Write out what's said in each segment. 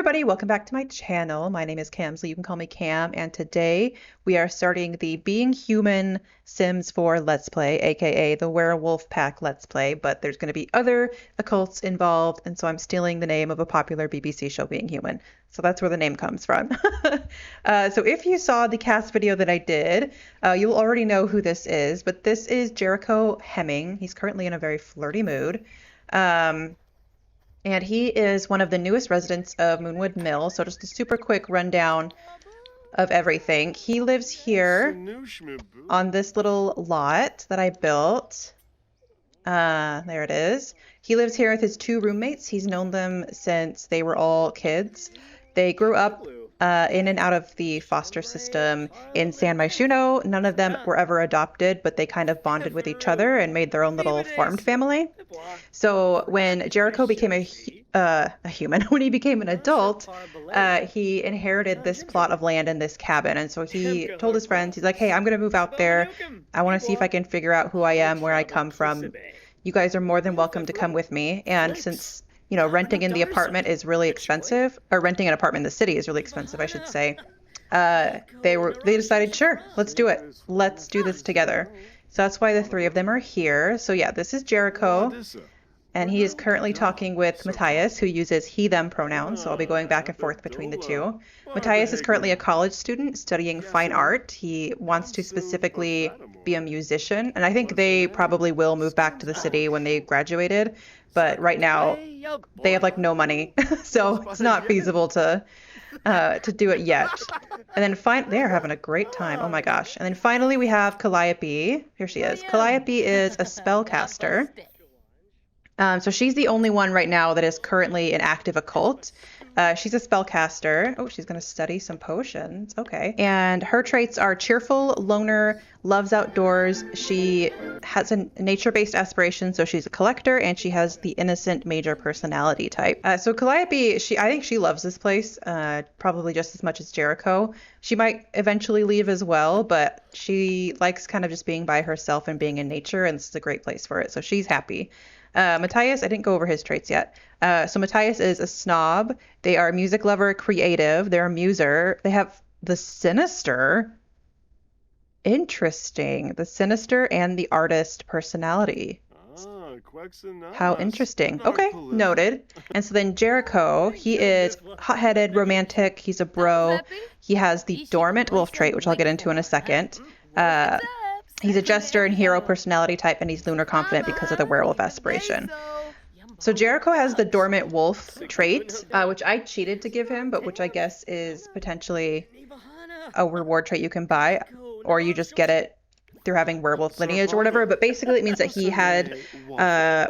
everybody, welcome back to my channel. My name is Cam, so you can call me Cam, and today we are starting the Being Human Sims 4 Let's Play, aka the Werewolf Pack Let's Play, but there's going to be other occults involved, and so I'm stealing the name of a popular BBC show, Being Human. So that's where the name comes from. So if you saw the cast video that I did, you'll already know who this is, but this is Jericho Hemming. He's currently in a very flirty mood. And he is one of the newest residents of Moonwood Mill. So just a super quick rundown of everything. He lives here on this little lot that I built. There it is. He lives here with his two roommates. He's known them since they were all kids. They grew up in and out of the foster system in San Myshuno. None of them were ever adopted, but they kind of bonded with each other and made their own little farmed family. So when Jericho became a human, when he became an adult, he inherited this plot of land and this cabin. And so he told his friends, he's like, hey, I'm going to move out there. I want to see if I can figure out who I am, where I come from. You guys are more than welcome to come with me. And since renting in the apartment is really expensive, or renting an apartment in the city is really expensive, I should say. They decided, sure, let's do it. Let's do this together. So that's why the three of them are here. So yeah, this is Jericho, and he is currently talking with Mattias, who uses he, them pronouns. So I'll be going back and forth between the two. Mattias is currently a college student studying fine art. He wants to specifically be a musician, and I think they probably will move back to the city when they graduated. But right now, they have like no money, so it's not feasible to do it yet. And then they're having a great time. Oh my gosh! And then finally, we have Calliope. Here she is. Calliope is a spellcaster. So she's the only one right now that is currently an active occult. She's a spellcaster. Oh, she's going to study some potions. Okay. And her traits are cheerful, loner, loves outdoors. She has a nature-based aspiration, so she's a collector, and she has the innocent major personality type. So Calliope, I think she loves this place, probably just as much as Jericho. She might eventually leave as well, but she likes kind of just being by herself and being in nature, and this is a great place for it, so she's happy. Mattias, I didn't go over his traits yet. So Mattias is a snob. They are music lover, creative. They're a muser. They have the sinister. Interesting. The sinister and the artist personality. How interesting. Okay, noted. And so then Jericho, he is hot-headed, romantic. He's a bro. He has the dormant wolf trait, which I'll get into in a second. He's a jester and hero personality type, and he's lunar confident because of the werewolf aspiration. So Jericho has the dormant wolf trait, which I cheated to give him, but which I guess is potentially a reward trait you can buy, or you just get it through having werewolf lineage or whatever. But basically it means that he had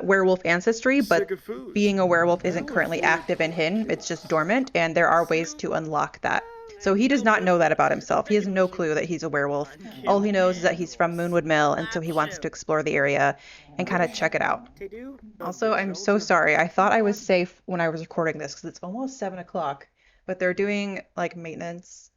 werewolf ancestry, but being a werewolf isn't currently active in him. It's just dormant, and there are ways to unlock that. So he does not know that about himself. He has no clue that he's a werewolf. All he knows is that he's from Moonwood Mill, and so he wants to explore the area and kind of check it out. Also, I'm so sorry. I thought I was safe when I was recording this because it's almost 7 o'clock, but they're doing like maintenance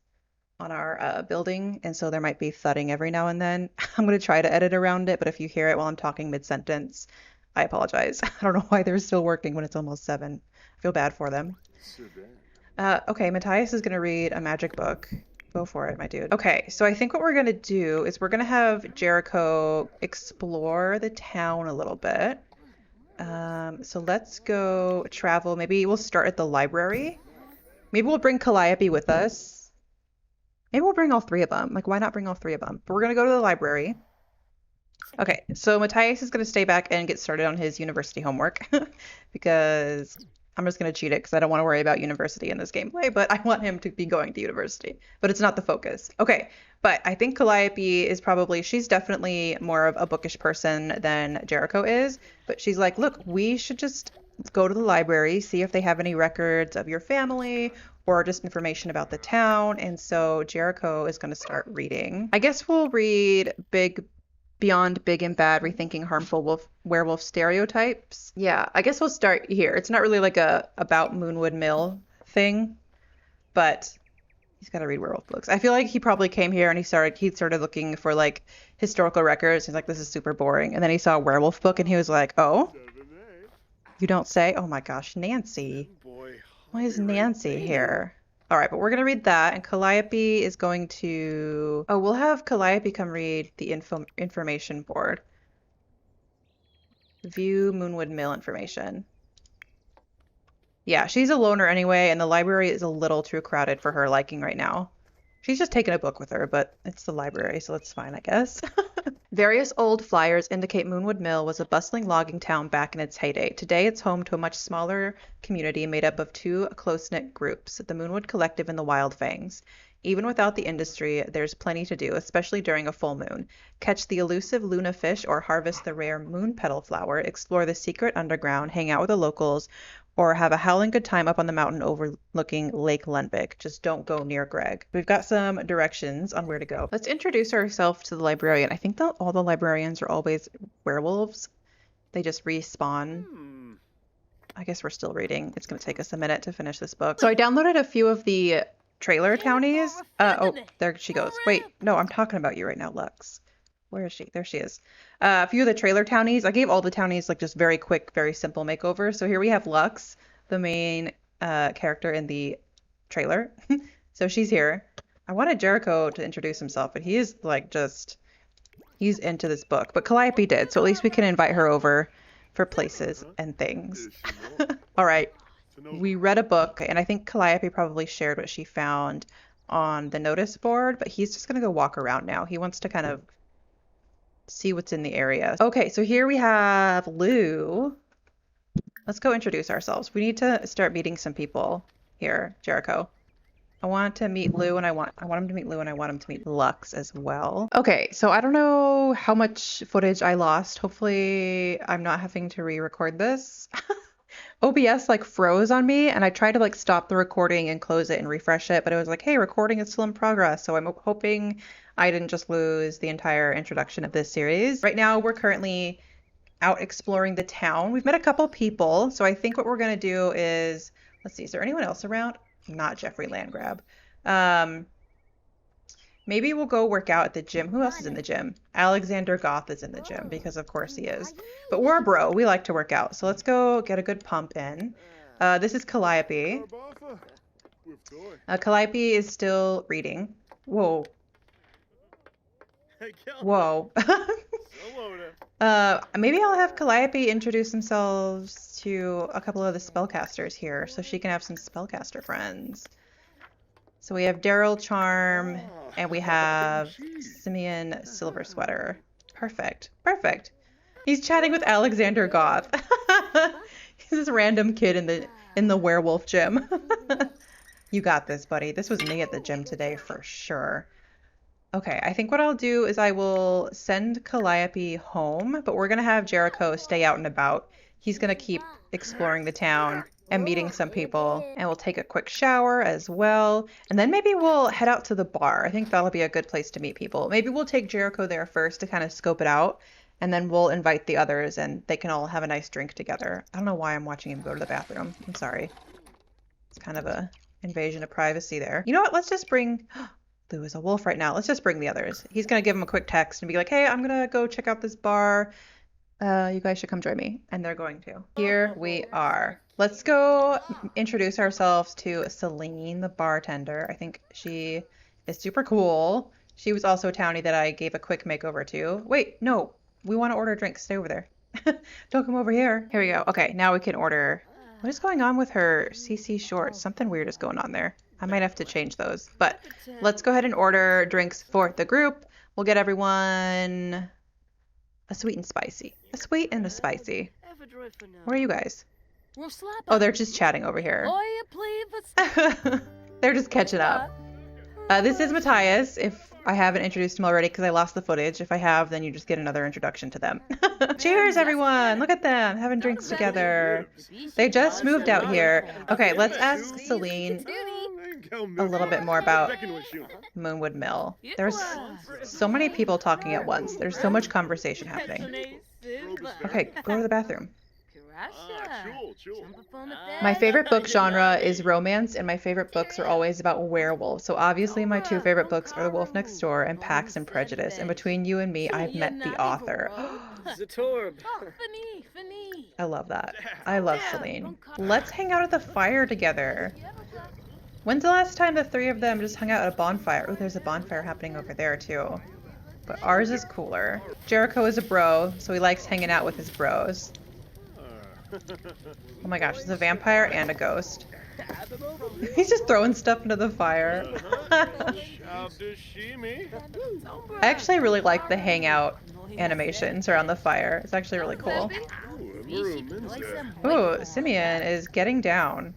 on our building, and so there might be thudding every now and then. I'm going to try to edit around it, but if you hear it while I'm talking mid-sentence, I apologize. I don't know why they're still working when it's almost 7. I feel bad for them. Okay, Mattias is going to read a magic book. Go for it, my dude. Okay, so I think what we're going to do is we're going to have Jericho explore the town a little bit. So let's go travel. Maybe we'll start at the library. Maybe we'll bring Calliope with us. Maybe we'll bring all three of them. Like, why not bring all three of them? But we're going to go to the library. Okay, so Mattias is going to stay back and get started on his university homework because I'm just going to cheat it because I don't want to worry about university in this gameplay, but I want him to be going to university. But it's not the focus. Okay, but I think Calliope is she's definitely more of a bookish person than Jericho is. But she's like, look, we should just go to the library, see if they have any records of your family or just information about the town. And so Jericho is going to start reading. I guess we'll read Beyond Big and Bad, Rethinking Harmful Werewolf Stereotypes. Yeah, I guess we'll start here. It's not really like a about Moonwood Mill thing, but he's got to read werewolf books. I feel like he probably came here and he started looking for like historical records. He's like, this is super boring. And then he saw a werewolf book and he was like, oh, you don't say? Oh my gosh, Nancy. Why is Nancy here? All right, but we're going to read that, and Calliope is going to... Oh, we'll have Calliope come read the information board. View Moonwood Mill information. Yeah, she's a loner anyway, and the library is a little too crowded for her liking right now. She's just taken a book with her, but it's the library, so it's fine, I guess. Various old flyers indicate Moonwood Mill was a bustling logging town back in its heyday. Today, it's home to a much smaller community made up of two close-knit groups, the Moonwood Collective and the Wild Fangs. Even without the industry, there's plenty to do, especially during a full moon. Catch the elusive Luna fish or harvest the rare moon petal flower, explore the secret underground, hang out with the locals, or have a howling good time up on the mountain overlooking Lake Lundvik. Just don't go near Greg. We've got some directions on where to go. Let's introduce ourselves to the librarian. I think that all the librarians are always werewolves. They just respawn. I guess we're still reading. It's going to take us a minute to finish this book. So I downloaded a few of the trailer townies. Oh, there she goes. Wait, no, I'm talking about you right now, Lux. Where is she? There she is. A few of the trailer townies. I gave all the townies like just very quick, very simple makeovers. So here we have Lux, the main character in the trailer. So she's here. I wanted Jericho to introduce himself, but he is like he's into this book. But Calliope did, so at least we can invite her over for places and things. All right. We read a book, and I think Calliope probably shared what she found on the notice board, but he's just going to go walk around now. He wants to kind of see what's in the area. Okay, so here we have Lou. Let's go introduce ourselves. We need to start meeting some people here, Jericho. I want to meet Lou, and I want him to meet Lou, and I want him to meet Lux as well. Okay, so I don't know how much footage I lost. Hopefully I'm not having to re-record this. OBS like froze on me, and I tried to like stop the recording and close it and refresh it, but it was like, hey, recording is still in progress. So I'm hoping I didn't just lose the entire introduction of this series. Right now, we're currently out exploring the town. We've met a couple people, so I think what we're gonna do is, let's see, is there anyone else around? Not Jeffrey Landgrab. Maybe we'll go work out at the gym. Who else is in the gym? Alexander Goth is in the gym because of course he is. But we're a bro. We like to work out. So let's go get a good pump in. This is Calliope. Calliope is still reading. Whoa. Whoa. Maybe I'll have Calliope introduce themselves to a couple of the spellcasters here so she can have some spellcaster friends. So we have Daryl Charm, and we have Simeon Silver Sweater. Perfect. Perfect. He's chatting with Alexander Goth. He's this random kid in the werewolf gym. You got this, buddy. This was me at the gym today for sure. Okay, I think what I'll do is I will send Calliope home, but we're going to have Jericho stay out and about. He's going to keep exploring the town and meeting some people, and we'll take a quick shower as well. And then maybe we'll head out to the bar. I think that'll be a good place to meet people. Maybe we'll take Jericho there first to kind of scope it out, and then we'll invite the others and they can all have a nice drink together. I don't know why I'm watching him go to the bathroom. I'm sorry. It's kind of a invasion of privacy there. You know what? Let's just bring... Lou is a wolf right now. Let's just bring the others. He's going to give him a quick text and be like, hey, I'm going to go check out this bar. You guys should come join me. And they're going to. Here we are. Let's go introduce ourselves to Celine, the bartender. I think she is super cool. She was also a townie that I gave a quick makeover to. Wait, no. We want to order drinks. Stay over there. Don't come over here. Here we go. Okay, now we can order. What is going on with her CC shorts? Something weird is going on there. I might have to change those. But let's go ahead and order drinks for the group. We'll get everyone a sweet and spicy. A sweet and a spicy. Where are you guys? Oh, they're just chatting over here. They're just catching up. This is Mattias, if I haven't introduced him already because I lost the footage. If I have, then you just get another introduction to them. Cheers, everyone! Look at them, having drinks together. They just moved out here. Okay, let's ask Celine a little bit more about Moonwood Mill. There's so many people talking at once. There's so much conversation happening. Okay, go to the bathroom. My favorite book genre is romance, and my favorite books are always about werewolves. So obviously my two favorite books are The Wolf Next Door and Pax and Prejudice. And between you and me, I've met the author. Zatorb. I love that. I love Celine. Let's hang out at the fire together. When's the last time the three of them just hung out at a bonfire? Oh, there's a bonfire happening over there too. But ours is cooler. Jericho is a bro, so he likes hanging out with his bros. Oh my gosh, there's a vampire and a ghost. He's just throwing stuff into the fire. I actually really like the hangout animations around the fire. It's actually really cool. Ooh, Simeon is getting down.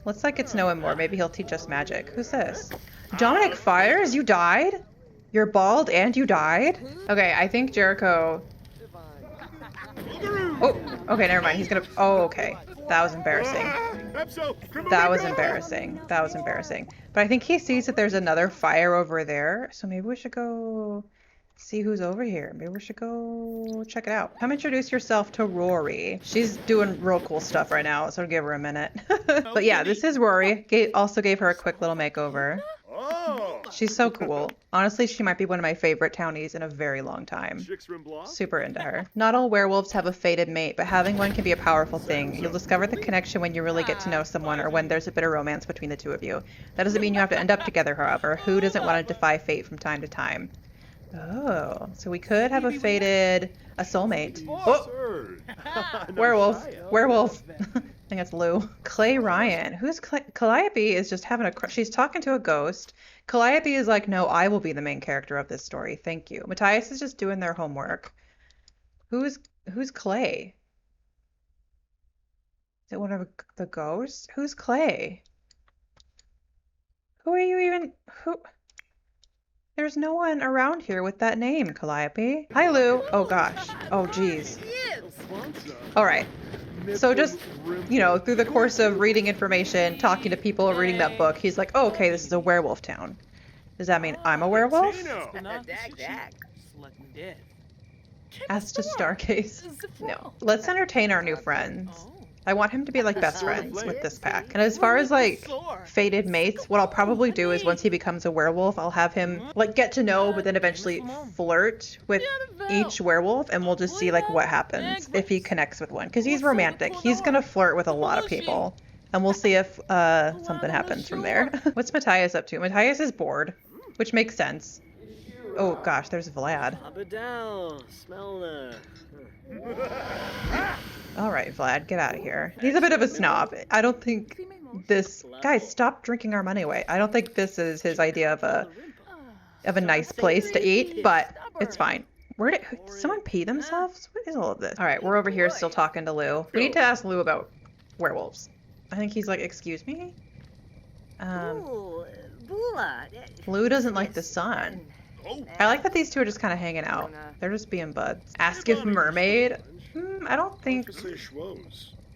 Looks like it's no more. Maybe he'll teach us magic. Who's this? Dominic Fires? You died? You're bald and you died? Okay, I think Jericho... Oh, okay, never mind. He's gonna... Oh, okay. That was embarrassing. That was embarrassing. That was embarrassing. But I think he sees that there's another fire over there. So maybe we should go see who's over here. Maybe we should go check it out. Come introduce yourself to Rory. She's doing real cool stuff right now, so give her a minute. But yeah, this is Rory. Also gave her a quick little makeover. She's so cool. Honestly, she might be one of my favorite townies in a very long time. Super into her. Not all werewolves have a fated mate, but having one can be a powerful thing. You'll discover the connection when you really get to know someone or when there's a bit of romance between the two of you. That doesn't mean you have to end up together, however. Who doesn't want to defy fate from time to time? Oh, so we could have a soulmate. Oh! Werewolf. Werewolf. I think it's Lou. Clay Ryan. Who's Calliope is just having she's talking to a ghost. Calliope is like, no, I will be the main character of this story. Thank you. Mattias is just doing their homework. Who's Clay? Is it one of the ghosts? Who's Clay? Who are you even? Who? There's no one around here with that name, Calliope. Hi, Lou. Oh, gosh. Oh, geez. All right. So just, you know, through the course of reading information, talking to people, reading that book, he's like, oh, okay, this is a werewolf town. Does that mean I'm a werewolf? As to Starcase. No. Let's entertain our new friends. I want him to be like best friends with this pack. And as far as like fated mates, what I'll probably do is once he becomes a werewolf, I'll have him like get to know, but then eventually flirt with each werewolf, and we'll just see like what happens if he connects with one. Because he's romantic. He's gonna flirt with a lot of people. And we'll see if something happens from there. What's Mattias up to? Mattias is bored, which makes sense. Oh gosh, there's Vlad. All right, Vlad, get out of here. He's a bit of a snob. I don't think this... Guys, stop drinking our money away. I don't think this is his idea of a nice place to eat, but it's fine. Did someone pee themselves? What is all of this? All right, we're over here still talking to Lou. We need to ask Lou about werewolves. I think he's like, excuse me? Lou doesn't like the sun. I like that these two are just kind of hanging out. They're just being buds. Ask if mermaid. I don't think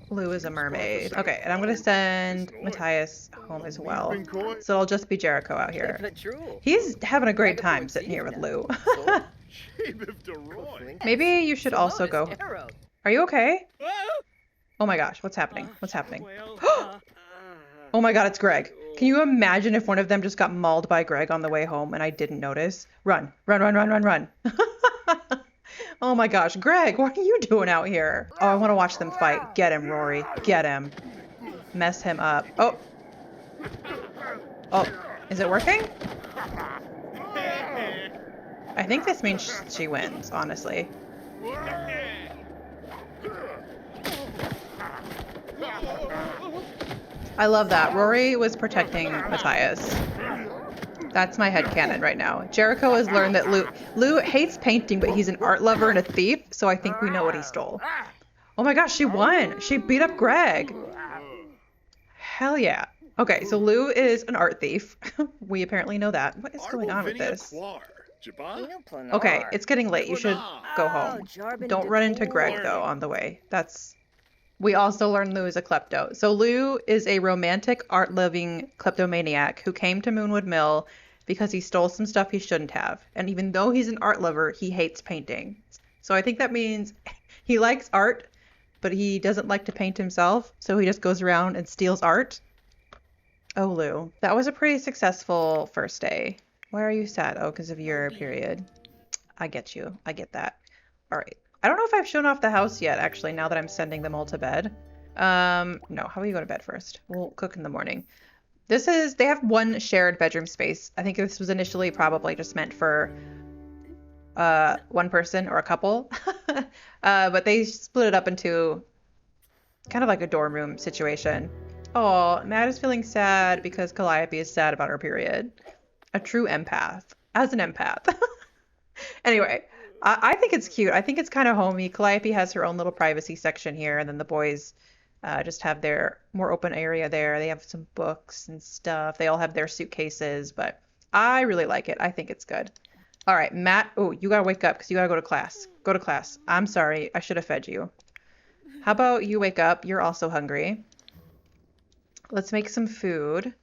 Lou is a mermaid. Okay, and I'm going to send Mattias home as well. So it'll just be Jericho out here. He's having a great time sitting here with Lou. Maybe you should also go. Are you okay? Oh my gosh, what's happening? What's happening? Oh my god, it's Greg. Can you imagine if one of them just got mauled by Greg on the way home and I didn't notice? Run, run, run, run, run, run. Oh my gosh, Greg, what are you doing out here? Oh, I want to watch them fight. Get him, Rory. Get him. Mess him up. Oh. Oh, is it working? I think this means she wins, honestly. I love that. Rory was protecting Mattias. That's my headcanon right now. Jericho has learned that Lou hates painting, but he's an art lover and a thief, so I think we know what he stole. Oh my gosh, she won! She beat up Greg! Hell yeah. Okay, so Lou is an art thief. We apparently know that. What is going on with this? Okay, it's getting late. You should go home. Don't run into Greg, though, on the way. We also learned Lou is a klepto. So Lou is a romantic, art-loving kleptomaniac who came to Moonwood Mill because he stole some stuff he shouldn't have. And even though he's an art lover, he hates painting. So I think that means he likes art, but he doesn't like to paint himself. So he just goes around and steals art. Oh, Lou. That was a pretty successful first day. Why are you sad? Oh, because of your period. I get you. I get that. All right. I don't know if I've shown off the house yet, actually, now that I'm sending them all to bed. No, how about you go to bed first? We'll cook in the morning. They have one shared bedroom space. I think this was initially probably just meant for one person or a couple. But they split it up into kind of like a dorm room situation. Oh, Matt is feeling sad because Calliope is sad about her period. A true empath. As an empath. Anyway, I think it's cute. I think it's kind of homey. Calliope has her own little privacy section here, and then the boys just have their more open area there. They have some books and stuff. They all have their suitcases, but I really like it. I think it's good. All right, Matt. Oh, you gotta wake up because you gotta go to class. Go to class. I'm sorry. I should have fed you. How about you wake up? You're also hungry. Let's make some food.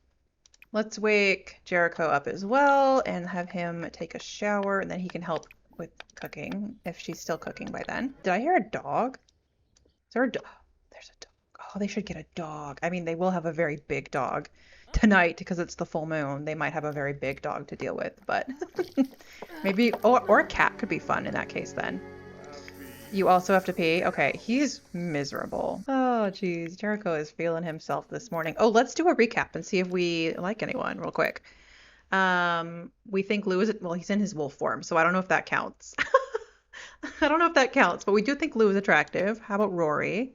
Let's wake Jericho up as well and have him take a shower, and then he can help with cooking if she's still cooking by then. Did I hear a dog? Is there a dog? There's a dog. Oh, they should get a dog. I mean, they will have a very big dog tonight because it's the full moon. They might have a very big dog to deal with, but maybe, or a cat could be fun in that case then. You also have to pee? Okay, he's miserable. Oh, geez. Jericho is feeling himself this morning. Oh, let's do a recap and see if we like anyone real quick. We think Lou is, well, he's in his wolf form, so I don't know if that counts. I don't know if that counts, but we do think Lou is attractive. How about Rory?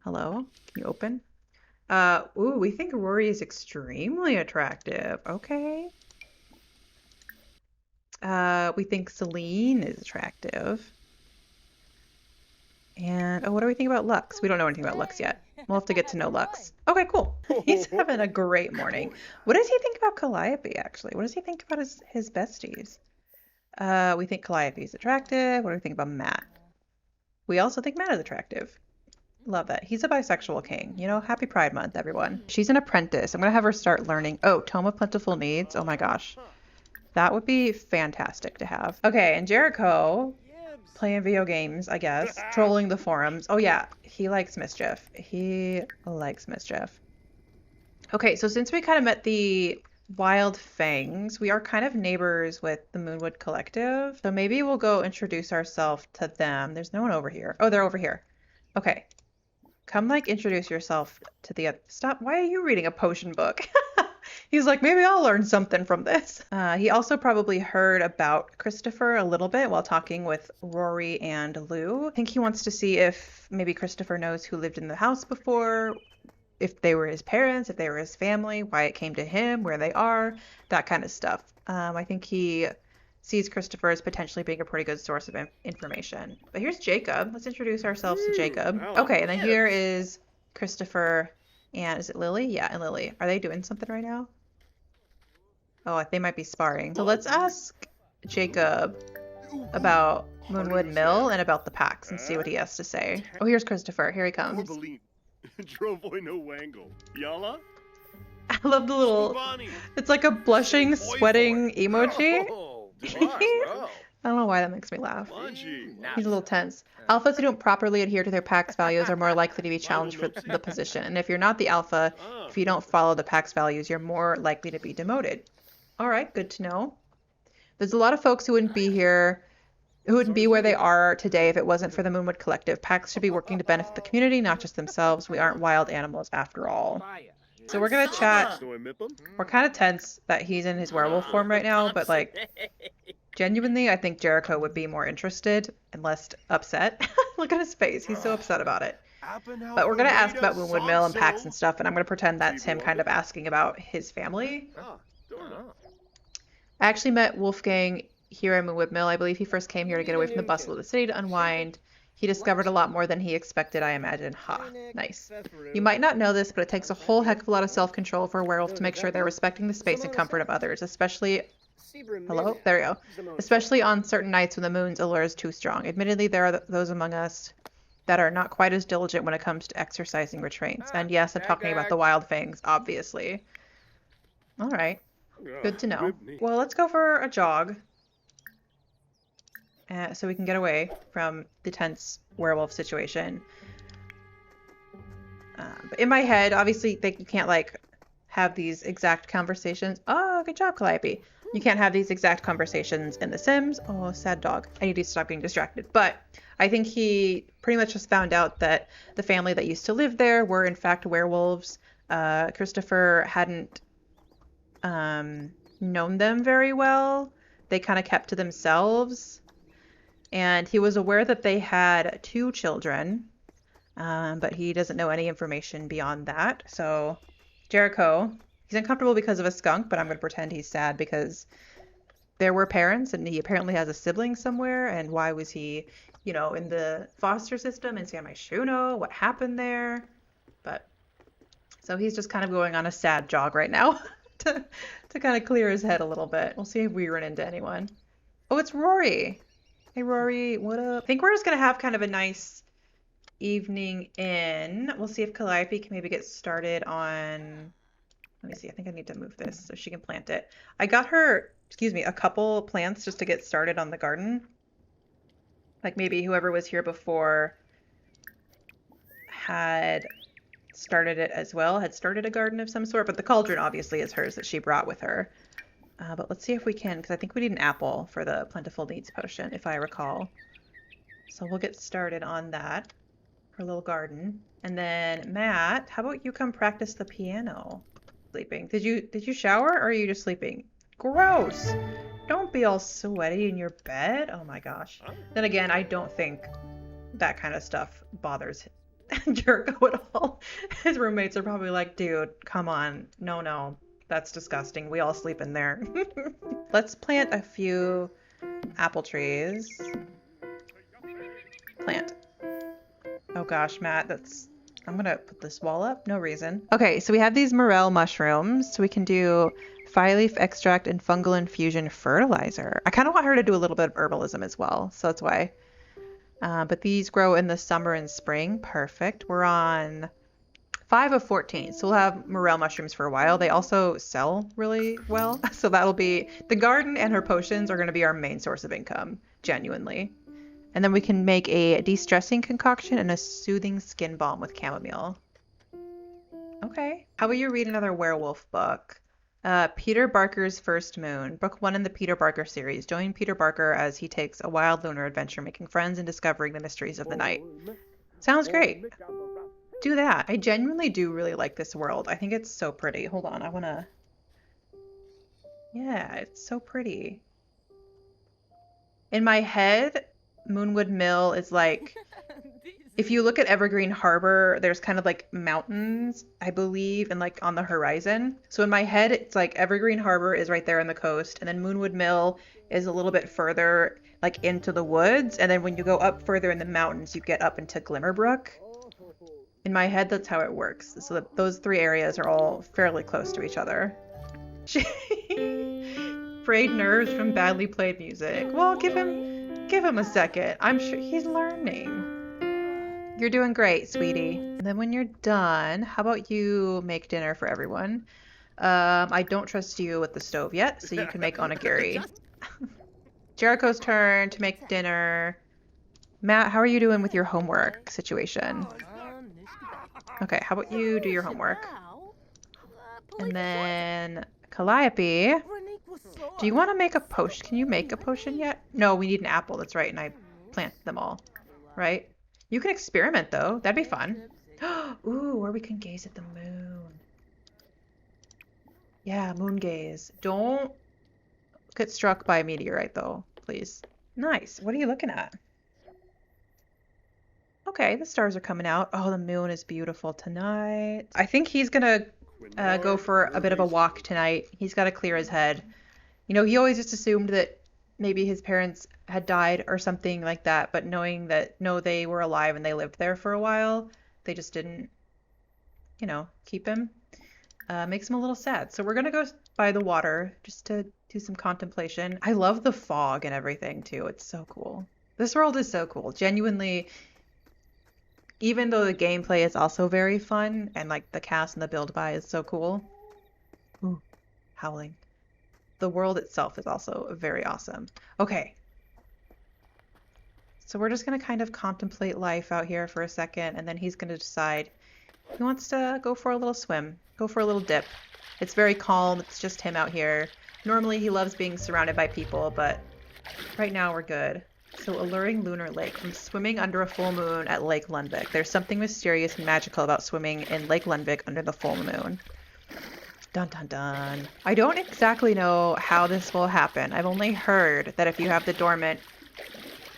Hello? Can you open? Ooh, we think Rory is extremely attractive. Okay. We think Celine is attractive. And, oh, what do we think about Lux? We don't know anything about Lux yet. We'll have to get to know Lux. Okay, cool. He's having a great morning. What does he think about Calliope, actually? What does he think about his besties? We think Calliope is attractive. What do we think about Matt? We also think Matt is attractive. Love that. He's a bisexual king. You know, happy Pride Month, everyone. She's an apprentice. I'm going to have her start learning. Oh, Tome of Plentiful Needs. Oh my gosh. That would be fantastic to have. Okay, and Jericho... playing video games, I guess. Trolling the forums. Oh yeah, he likes mischief. He likes mischief. Okay, so since we kind of met the Wild Fangs, we are kind of neighbors with the Moonwood Collective. So maybe we'll go introduce ourselves to them. There's no one over here. Oh, they're over here. Okay. Come like introduce yourself to the other. Stop. Why are you reading a potion book? He's like, maybe I'll learn something from this. He also probably heard about Christopher a little bit while talking with Rory and Lou. I think he wants to see if maybe Christopher knows who lived in the house before, if they were his parents, if they were his family, why it came to him, where they are, that kind of stuff. I think he sees Christopher as potentially being a pretty good source of information. But here's Jacob. Let's introduce ourselves to Jacob. Okay, and then here is Christopher. And is it Lily? Yeah, and Lily. Are they doing something right now? Oh, they might be sparring. So let's ask Jacob about Moonwood Mill and about the packs and see what he has to say. Oh, here's Christopher. Here he comes. I love the little... It's like a blushing, sweating emoji. I don't know why that makes me laugh. He's a little tense. Alphas who don't properly adhere to their pack's values are more likely to be challenged for the position. And if you're not the alpha, if you don't follow the pack's values, you're more likely to be demoted. All right, good to know. There's a lot of folks who wouldn't be here, who wouldn't be where they are today if it wasn't for the Moonwood Collective. Packs should be working to benefit the community, not just themselves. We aren't wild animals after all. So we're going to chat. We're kind of tense that he's in his werewolf form right now, but like, genuinely, I think Jericho would be more interested and less upset. Look at his face. He's so upset about it. But we're going to ask about Moonwood Mill and packs and stuff, and I'm going to pretend that's him kind of asking about his family. I actually met Wolfgang here at Moonwood Mill. I believe he first came here to get away from the bustle of the city to unwind. He discovered a lot more than he expected, I imagine. Ha, nice. You might not know this, but it takes a whole heck of a lot of self-control for a werewolf to make sure they're respecting the space and comfort of others, especially... Hello? There we go. Especially on certain nights when the moon's allure is too strong. Admittedly, there are those among us that are not quite as diligent when it comes to exercising restraints. And yes, I'm talking about the Wild Fangs, obviously. All right. Good to know. Well, let's go for a jog. So we can get away from the tense werewolf situation. But in my head, obviously, you can't, like, have these exact conversations. Oh, good job, Calliope. You can't have these exact conversations in The Sims. Oh, sad dog. I need to stop getting distracted. But I think he pretty much just found out that the family that used to live there were in fact werewolves. Christopher hadn't known them very well. They kind of kept to themselves. And he was aware that they had 2 children, but he doesn't know any information beyond that. So Jericho, he's uncomfortable because of a skunk, but I'm going to pretend he's sad because there were parents and he apparently has a sibling somewhere. And why was he, in the foster system in San Myshuno? What happened there? But so he's just kind of going on a sad jog right now to kind of clear his head a little bit. We'll see if we run into anyone. Oh, it's Rory. Hey, Rory, what up? I think we're just going to have kind of a nice evening in. We'll see if Calliope can maybe get started on... Let me see. I think I need to move this so she can plant it. I got her, a couple plants just to get started on the garden. Like maybe whoever was here before had started it as well, had started a garden of some sort. But the cauldron obviously is hers that she brought with her. But let's see if we can, because I think we need an apple for the Plentiful Needs potion, if I recall. So we'll get started on that, her little garden. And then Matt, how about you come practice the piano? Sleeping. Did you shower or are you just sleeping? Gross! Don't be all sweaty in your bed. Oh my gosh. Then again, I don't think that kind of stuff bothers Jericho at all. His roommates are probably like, dude, come on. No. That's disgusting. We all sleep in there. Let's plant a few apple trees. Plant. Oh gosh, Matt, I'm gonna put this wall up. No reason. Okay, so we have these morel mushrooms. So we can do 5-leaf extract and fungal infusion fertilizer. I kind of want her to do a little bit of herbalism as well. So that's why. But these grow in the summer and spring. Perfect. We're on 5 of 14. So we'll have morel mushrooms for a while. They also sell really well. So that'll be the garden, and her potions are going to be our main source of income, genuinely. And then we can make a de-stressing concoction and a soothing skin balm with chamomile. Okay. How about you read another werewolf book? Peter Barker's First Moon, book 1 in the Peter Barker series. Join Peter Barker as he takes a wild lunar adventure, making friends and discovering the mysteries of the night. Sounds great. Do that. I genuinely do really like this world. I think it's so pretty. Hold on, I wanna... Yeah, it's so pretty. In my head, Moonwood Mill is like... If you look at Evergreen Harbor, there's kind of like mountains, I believe, and like on the horizon. So in my head, it's like Evergreen Harbor is right there on the coast, and then Moonwood Mill is a little bit further like into the woods, and then when you go up further in the mountains, you get up into Glimmerbrook. In my head, that's how it works. So that those 3 areas are all fairly close to each other. Frayed nerves from badly played music. Well, give him a second. I'm sure he's learning. You're doing great, sweetie. And then when you're done, how about you make dinner for everyone? I don't trust you with the stove yet, so you can make onigiri. Jericho's turn to make dinner. Matt, how are you doing with your homework situation? Okay, how about you do your homework? And then Calliope, do you want to make a potion? Can you make a potion yet? No, we need an apple. That's right, and I planted them all, right? You can experiment, though. That'd be fun. Ooh, or we can gaze at the moon. Yeah, moon gaze. Don't get struck by a meteorite, though, please. Nice. What are you looking at? Okay, the stars are coming out. Oh, the moon is beautiful tonight. I think he's gonna go for a bit of a walk tonight. He's got to clear his head. You know, he always just assumed that maybe his parents had died or something like that, but knowing that, no, they were alive and they lived there for a while, they just didn't, keep him. Makes him a little sad. So we're going to go by the water just to do some contemplation. I love the fog and everything, too. It's so cool. This world is so cool. Genuinely, even though the gameplay is also very fun and, like, the cast and the build by is so cool. Ooh, howling. The world itself is also very awesome. Okay. So we're just going to kind of contemplate life out here for a second, and then he's going to decide he wants to go for a little swim, go for a little dip. It's very calm. It's just him out here. Normally he loves being surrounded by people, but right now we're good. So alluring lunar lake. From swimming under a full moon at Lake Lundvik. There's something mysterious and magical about swimming in Lake Lundvik under the full moon. Dun dun dun. I don't exactly know how this will happen. I've only heard that if you have the dormant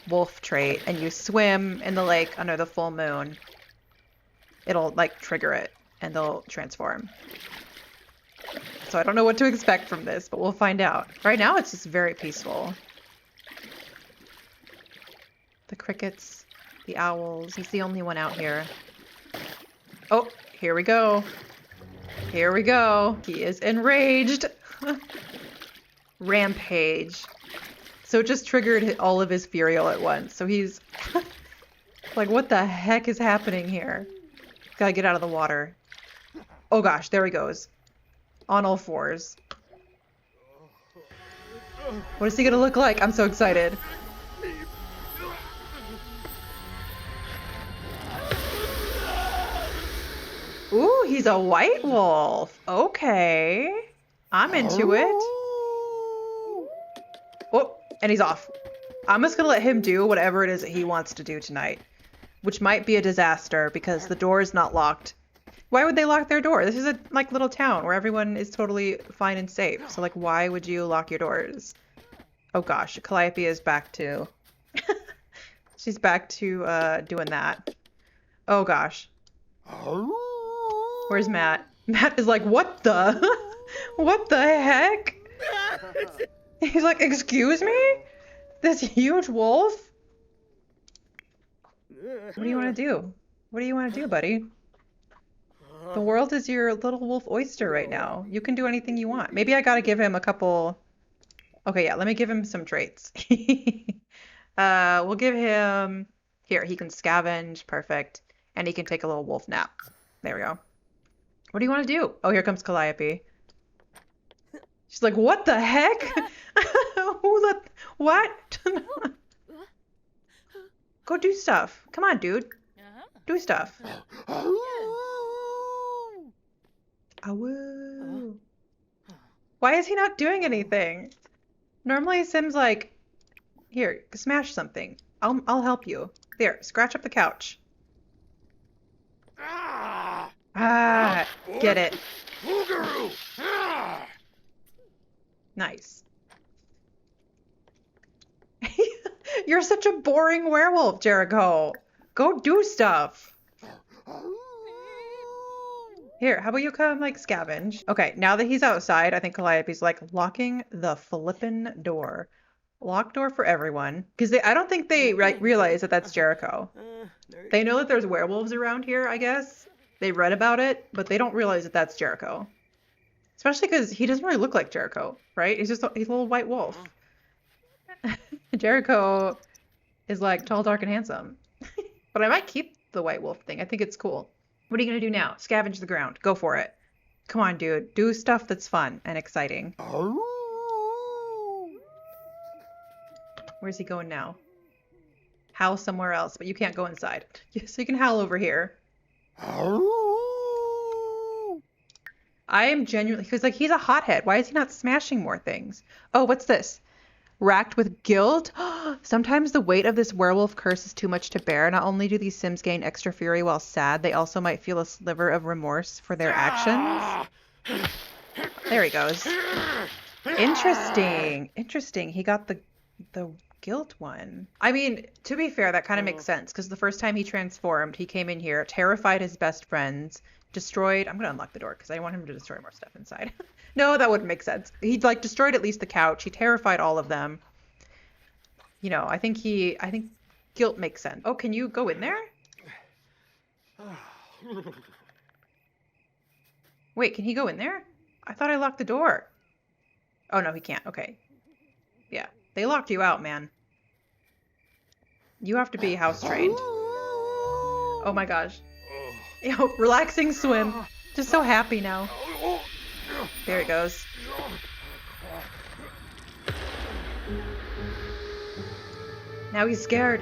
wolf trait and you swim in the lake under the full moon, it'll like trigger it and they'll transform. So I don't know what to expect from this, but we'll find out. Right now it's just very peaceful. The crickets, the owls. He's the only one out here. Oh, here we go. Here we go. He is enraged. Rampage. So it just triggered all of his fury all at once. So he's like, what the heck is happening here? Gotta get out of the water. Oh gosh, there he goes. On all fours. What is he gonna look like? I'm so excited. Ooh, he's a white wolf. Okay. I'm into it. Oh, and he's off. I'm just gonna let him do whatever it is that he wants to do tonight. Which might be a disaster because the door is not locked. Why would they lock their door? This is a like little town where everyone is totally fine and safe. So like why would you lock your doors? Oh gosh, Calliope is back to she's back to doing that. Oh gosh. Where's Matt? Matt is like, what the? What the heck? He's like, excuse me? This huge wolf? What do you want to do? What do you want to do, buddy? The world is your little wolf oyster right now. You can do anything you want. Maybe I gotta give him a couple... Okay, yeah, let me give him some traits. We'll give him... Here, he can scavenge. Perfect. And he can take a little wolf nap. There we go. What do you want to do? Oh, here comes Calliope. She's like, what the heck? Who let... What? Go do stuff. Come on, dude. Do stuff. Awoo. Why is he not doing anything? Normally Sim's like, here, smash something. I'll help you. There, scratch up the couch. Ah, get it. Nice. You're such a boring werewolf, Jericho. Go do stuff. Here, how about you come, like, scavenge? Okay, now that he's outside, I think Calliope's, like, locking the flippin' door. Lock door for everyone. Because I don't think they realize that that's Jericho. They know that there's werewolves around here, I guess. They read about it, but they don't realize that that's Jericho. Especially because he doesn't really look like Jericho, right? He's a little white wolf. Jericho is, like, tall, dark, and handsome. But I might keep the white wolf thing. I think it's cool. What are you going to do now? Scavenge the ground. Go for it. Come on, dude. Do stuff that's fun and exciting. Where's he going now? Howl somewhere else, but you can't go inside. So you can howl over here. I am genuinely... Because, like, he's a hothead. Why is he not smashing more things? Oh, what's this? Racked with guilt? Sometimes the weight of this werewolf curse is too much to bear. Not only do these Sims gain extra fury while sad, they also might feel a sliver of remorse for their actions. There he goes. Interesting. Interesting. He got the guilt one. I mean, to be fair, that kind of makes sense, because the first time he transformed, he came in here, terrified his best friends, destroyed... I'm going to unlock the door, because I want him to destroy more stuff inside. No, that wouldn't make sense. He, like, destroyed at least the couch. He terrified all of them. You know, I think guilt makes sense. Oh, can you go in there? Wait, can he go in there? I thought I locked the door. Oh, no, he can't. Okay. Yeah, they locked you out, man. You have to be house trained. Oh my gosh. Yo, relaxing swim. Just so happy now. There he goes. Now he's scared.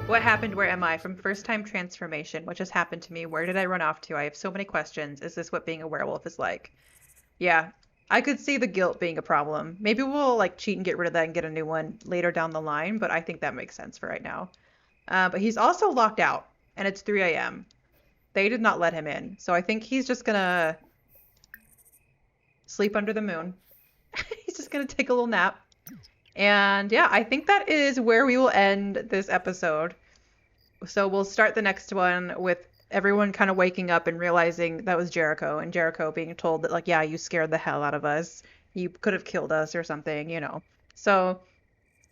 What happened? Where am I? From first time transformation. What just happened to me? Where did I run off to? I have so many questions. Is this what being a werewolf is like? Yeah. I could see the guilt being a problem. Maybe we'll like cheat and get rid of that and get a new one later down the line, but I think that makes sense for right now. But he's also locked out, and it's 3 a.m. They did not let him in, so I think he's just gonna sleep under the moon. He's just gonna take a little nap. And yeah, I think that is where we will end this episode. So we'll start the next one with everyone kind of waking up and realizing that was Jericho, and Jericho being told that, like, yeah, you scared the hell out of us. You could have killed us or something, you know. So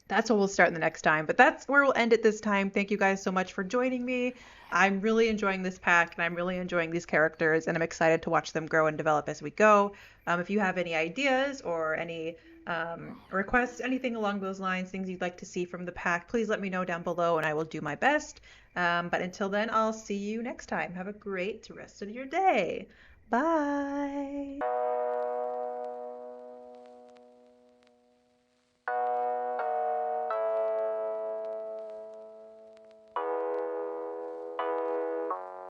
that's what we'll start in the next time. But that's where we'll end it this time. Thank you guys so much for joining me. I'm really enjoying this pack, and I'm really enjoying these characters, and I'm excited to watch them grow and develop as we go. If you have any ideas or any requests, anything along those lines, things you'd like to see from the pack, please let me know down below, and I will do my best. But until then, I'll see you next time. Have a great rest of your day. Bye.